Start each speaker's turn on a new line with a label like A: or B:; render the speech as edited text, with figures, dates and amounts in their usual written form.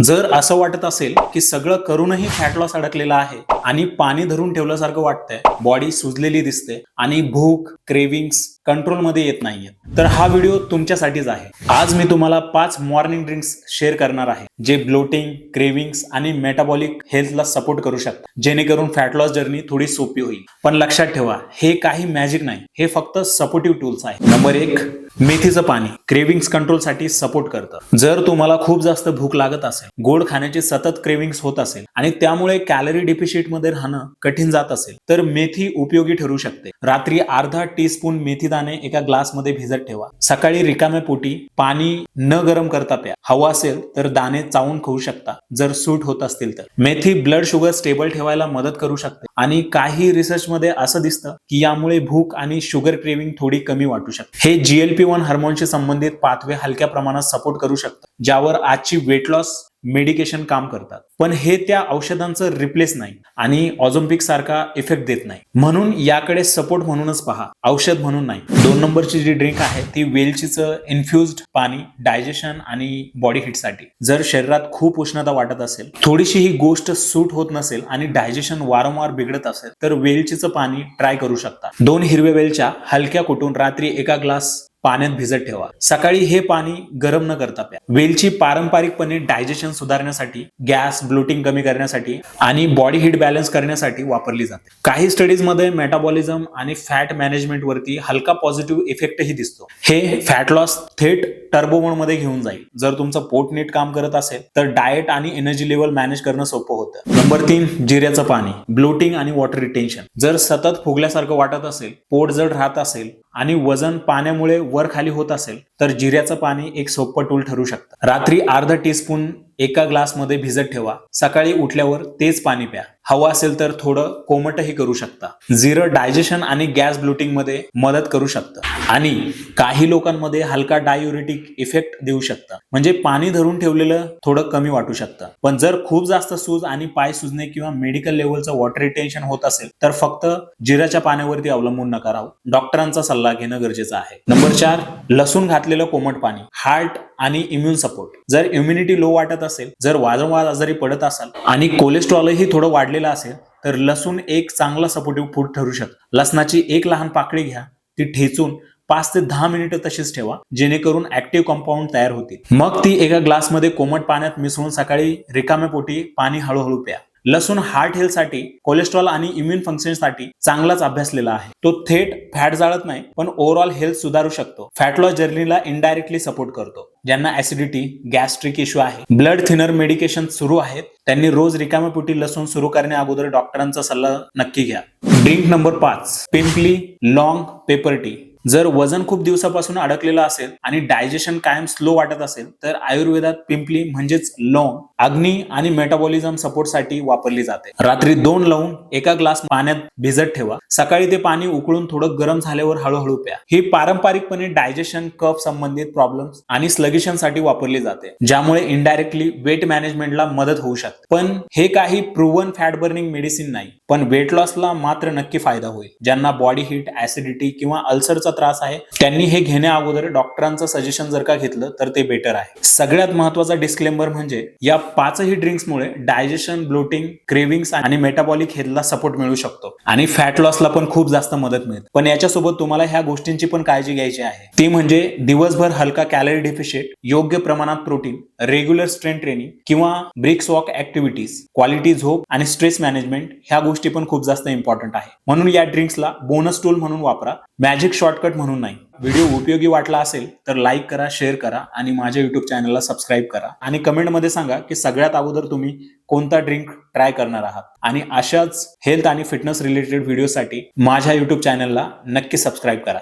A: जर असं वाटत असेल की सगळं करूनही फॅट लॉस अडकलेला आहे आणि पाणी धरून ठेवल्यासारखं वाटतंय, बॉडी सुजलेली दिसते आणि भूक क्रेविंग्स कंट्रोलमध्ये येत नाहीये, तर हा व्हिडिओ तुमच्यासाठीच आहे. आज मी तुम्हाला 5 मॉर्निंग ड्रिंक्स शेअर करणार आहे जे ब्लोटिंग, क्रेविंग्स आणि मेटाबॉलिक हेल्थला सपोर्ट करू शकतात, जेणेकरून फॅट लॉस जर्नी थोडी सोपी होईल. पण लक्षात ठेवा, हे काही मॅजिक नाही, हे फक्त सपोर्टिव्ह टूल्स आहे. नंबर 1, मेथीचं पाणी क्रेविंग्स कंट्रोलसाठी सपोर्ट करतं. जर तुम्हाला खूप जास्त भूक लागत असेल, गोड खाण्याची सतत क्रेविंग्स होत असेल आणि त्यामुळे कॅलरी डिफिशिट मध्ये राहणं कठीण जात असेल, तर मेथी उपयोगी ठरू शकते. रात्री अर्धा टीस्पून मेथी दाणे एका ग्लास मध्ये भिजत ठेवा. सकाळी रिकाम्या पोटी पाणी न गरम करता प्या. हवा असेल तर दाणे चावून खाऊ शकता जर सूट होत असतील तर. मेथी ब्लड शुगर स्टेबल ठेवायला मदत करू शकते आणि काही रिसर्च मध्ये असं दिसतं की यामुळे भूक आणि शुगर क्रेविंग थोडी कमी वाटू शकते. हे GLP-1 हार्मोनशी संबंधित पाथवे हलक्या प्रमाणात सपोर्ट करू शकतात, ज्यावर आजची वेट लॉस मेडिकेशन काम करतात. पण हे त्या औषधांचं रिप्लेस नाही आणि ऑझम्पिक सारखा इफेक्ट देत नाही. म्हणून याकडे सपोर्ट म्हणूनच पहा, औषध म्हणून नाही. 2 नंबरची जी ड्रिंक आहे ती वेलचीचं इन्फ्युज्ड पाणी, डायजेशन आणि बॉडी हीटसाठी. जर शरीरात खूप उष्णता वाटत असेल, थोडीशी ही गोष्ट सूट होत नसेल आणि डायजेशन वारंवार बिघडत असेल, तर वेलचीचं पाणी ट्राय करू शकता. 2 हिरव्या वेलच्या हलक्या कुटून रात्री एका ग्लास पाण्यात भिजत ठेवा. सकाळी हे पाणी गरम न करता प्या. वेलची पारंपरिकपणे डायजेशन सुधारण्यासाठी, गॅस ब्लोटिंग कमी करण्यासाठी आणि बॉडी हीट बॅलन्स करण्यासाठी वापरली जाते. काही स्टडीज मध्ये मेटाबॉलिझम आणि फॅट मॅनेजमेंट वरती हलका पॉझिटिव्ह इफेक्टही दिसतो. हे फॅट लॉस थेट टर्बो मोड मध्ये घेऊन जाईल. जर तुमचं पोट नीट काम करत असेल तर डाएट आणि एनर्जी लेवल मॅनेज करणं सोपं होतं. नंबर 3, जिऱ्याचं पाणी ब्लोटिंग आणि वॉटर रिटेन्शन. जर सतत फुगल्यासारखं वाटत असेल, पोट जड राहत असेल आणि वजन पाण्यामुळे वर खाली होत असेल, तर जिऱ्याचं पाणी एक सोपं टूल ठरू शकतं. रात्री अर्धा टीस्पून एका ग्लास मध्ये भिजत ठेवा. सकाळी उठल्यावर तेच पाणी प्या. हवा असेल तर थोडं कोमटही करू शकता. जिरं डायजेशन आणि गॅस ब्लोटिंग मध्ये मदत करू शकतं आणि काही लोकांमध्ये हलका डायुरेटिक इफेक्ट देऊ शकतं, म्हणजे पाणी धरून ठेवलेलं थोडं कमी वाटू शकतं. पण जर खूप जास्त सूज आणि पाय सुजणे किंवा मेडिकल लेवलचं वॉटर रिटेन्शन होत असेल, तर फक्त जिऱ्याच्या पाण्यावरती अवलंबून नका राहू. डॉक्टरांचा सल्ला घेणं गरजेचं आहे. नंबर 4, लसूण घातलेलं कोमट पाणी, हार्ट आणि इम्युन सपोर्ट. जर इम्युनिटी लो वाटत असेल, जर वारंवार आजारी पडत असाल आणि कोलेस्ट्रॉलही थोडं वाढलेलं असेल, तर लसूण एक चांगला सपोर्टिव्ह फूड ठरू शकतं. लसणाची एक लहान पाकळी घ्या, ती ठेचून 5 ते 10 मिनिटं तशीच ठेवा, जेणेकरून ऍक्टिव्ह कंपाऊंड तयार होतील. मग ती एका ग्लासमध्ये कोमट पाण्यात मिसळून सकाळी रिकाम्या पोटी पाणी हळूहळू प्या. लसूण हार्ट हेल्थसाठी, कोलेस्ट्रॉल आणि इम्युन फंक्शनसाठी चांगलाच अभ्यासलेला आहे. तो थेट फॅट जाळत नाही, पण ओव्हरऑल हेल्थ सुधारू शकतो. फॅट लॉस जर्नीला इनडायरेक्टली सपोर्ट करतो. ज्यांना ऍसिडिटी, गॅस्ट्रिक इश्यू आहे, ब्लड थिनर मेडिकेशन सुरू आहेत, त्यांनी रोज रिकाम्या पोटी लसूण सुरू करण्या अगोदर डॉक्टरांचा सल्ला नक्की घ्या. Drink number 5, pimply long paper T. जर वजन खूप दिवसापासून अडकलेलं असेल आणि डायजेशन कायम स्लो वाटत असेल, तर आयुर्वेदात पिंपली म्हणजेच लौंग अग्नी आणि मेटाबॉलिझम सपोर्टसाठी वापरली जाते. रात्री 2 लवंग एका ग्लास पाण्यात भिजत ठेवा. सकाळी ते पाणी उकळून थोडं गरम झाल्यावर हळूहळू प्या. ही पारंपरिकपणे डायजेशन, कफ संबंधित प्रॉब्लेम्स आणि स्लगिशनसाठी वापरली जाते, ज्यामुळे इनडायरेक्टली वेट मॅनेजमेंटला मदत होऊ शकते. पण हे काही प्रूव्हन फॅट बर्निंग मेडिसिन नाही, पण वेट लॉसला मात्र नक्की फायदा होईल. ज्यांना बॉडी हीट, ऍसिडिटी किंवा अल्सरचा त्रास आहे, त्यांनी हे घेण्या अगोदर डॉक्टरांचं सजेशन जर का घेतलं तर ते बेटर आहे. सगळ्यात महत्त्वाचा डिस्क्लेमर म्हणजे या 5ही ड्रिंक्समुळे डायजेशन, ब्लोटिंग, क्रेविंग्स आणि मेटाबॉलिक हेल्थला सपोर्ट मिळू शकतो आणि फॅट लॉसला पण खूप जास्त मदत मिळते. पण याच्यासोबत तुम्हाला ह्या गोष्टींची पण काळजी घ्यायची आहे. ती म्हणजे दिवसभर हलका कॅलरी डेफिशिट, योग्य प्रमाणात प्रोटीन, रेग्युलर स्ट्रेंथ ट्रेनिंग किंवा ब्रिक्स वॉक ऍक्टिव्हिटीज, क्वालिटी झोप आणि स्ट्रेस मॅनेजमेंट, ह्या गोष्टी पण खूप जास्त इम्पॉर्टंट आहे. म्हणून या ड्रिंक्सला बोनस टूल म्हणून वापरा, मॅजिक शॉर्टकट म्हणून नाही. व्हिडिओ उपयोगी वाटला असेल तर लाईक करा, शेअर करा आणि माझ्या युट्यूब चॅनलला सबस्क्राईब करा आणि कमेंटमध्ये सांगा की सगळ्यात अगोदर तुम्ही कोणता ड्रिंक ट्राय करणार आहात. आणि अशाच हेल्थ आणि फिटनेस रिलेटेड व्हिडिओसाठी माझ्या युट्यूब चॅनलला नक्की सबस्क्राईब करा.